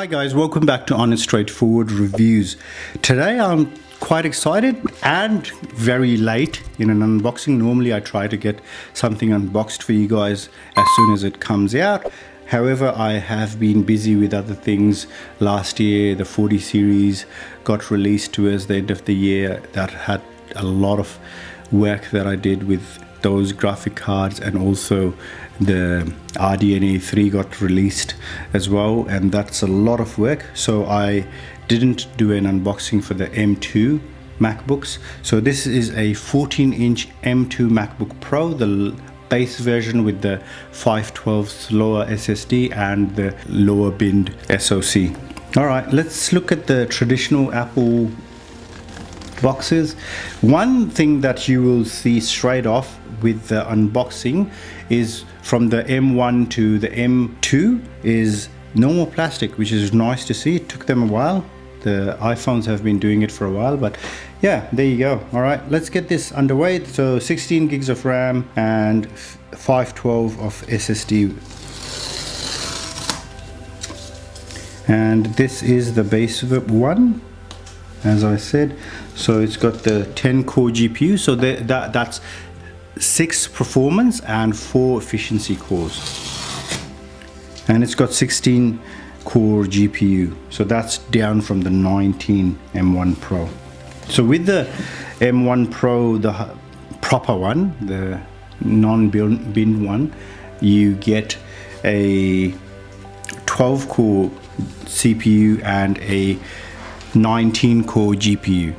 Hi guys, welcome back to Honest Straightforward Reviews. Today I'm quite excited and very late in an unboxing. Normally I try to get something unboxed for you guys as soon as it comes out. However, I have been busy with other things. Last year the 40 series got released towards the end of the year. That had a lot of work that I did with those graphic cards, and also the RDNA 3 got released as well, and that's a lot of work, so I didn't do an unboxing for the M2 MacBooks. So this is a 14-inch M2 MacBook Pro, the base version with the 512 slower SSD and the lower binned SoC. Alright, let's look at the traditional Apple boxes. One thing that you will see straight off with the unboxing is from the M1 to the M2 is normal plastic, which is nice to see. It took them a while. The iPhones have been doing it for a while, but yeah, there you go. All right, let's get this underway. So 16 gigs of RAM and 512 of SSD. And this is the base one, as I said. So it's got the 10 core GPU, so that's 6 performance and 4 efficiency cores, and it's got 16 core GPU, so that's down from the 19 M1 Pro. So with the M1 Pro, the proper one, the non-bin one, you get a 12 core CPU and a 19 core GPU.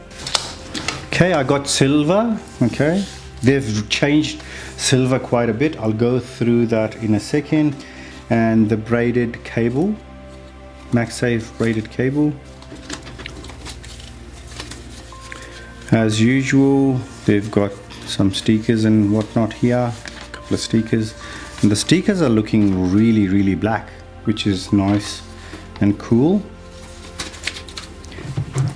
Okay, I got silver. Okay, they've changed silver quite a bit. I'll go through that in a second. And the braided cable, MagSafe braided cable. As usual, they've got some stickers and whatnot here, a couple of stickers. And the stickers are looking really black, which is nice and cool.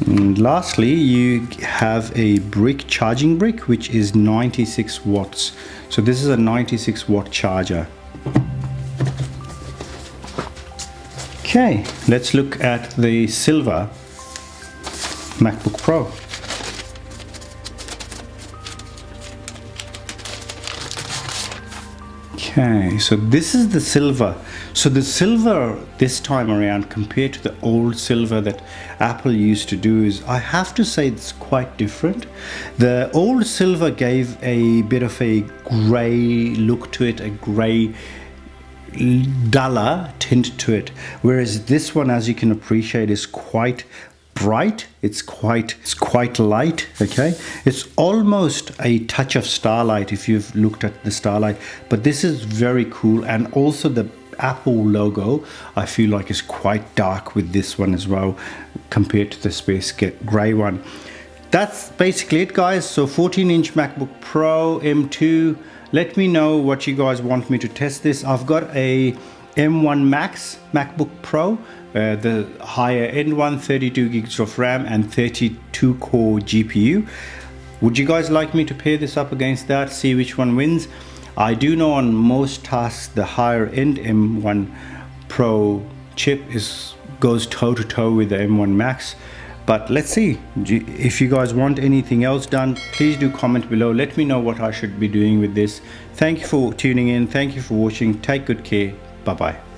And lastly, you have a charging brick, which is 96 watts. So this is a 96 watt charger. Okay, let's look at the silver MacBook Pro. Okay, so this is the silver. So the silver this time around, compared to the old silver that Apple used to do, is, I have to say, it's quite different. The old silver gave a bit of a grey look to it, a grey duller tint to it, whereas this one, as you can appreciate, is quite bright. It's quite light. Okay, it's almost a touch of starlight if you've looked at the starlight, but this is very cool. And also the Apple logo, I feel like, is quite dark with this one as well compared to the space gray one. That's basically it, guys. So 14-inch MacBook Pro M2. Let me know what you guys want me to test this. I've got a M1 Max MacBook Pro, the higher end one, 32 gigs of RAM and 32 core GPU. Would you guys like me to pair this up against that, see which one wins? I do know on most tasks the higher end M1 Pro chip goes toe to toe with the M1 Max. But let's see. If you guys want anything else done, please do comment below. Let me know what I should be doing with this. Thank you for tuning in. Thank you for watching. Take good care. Bye bye.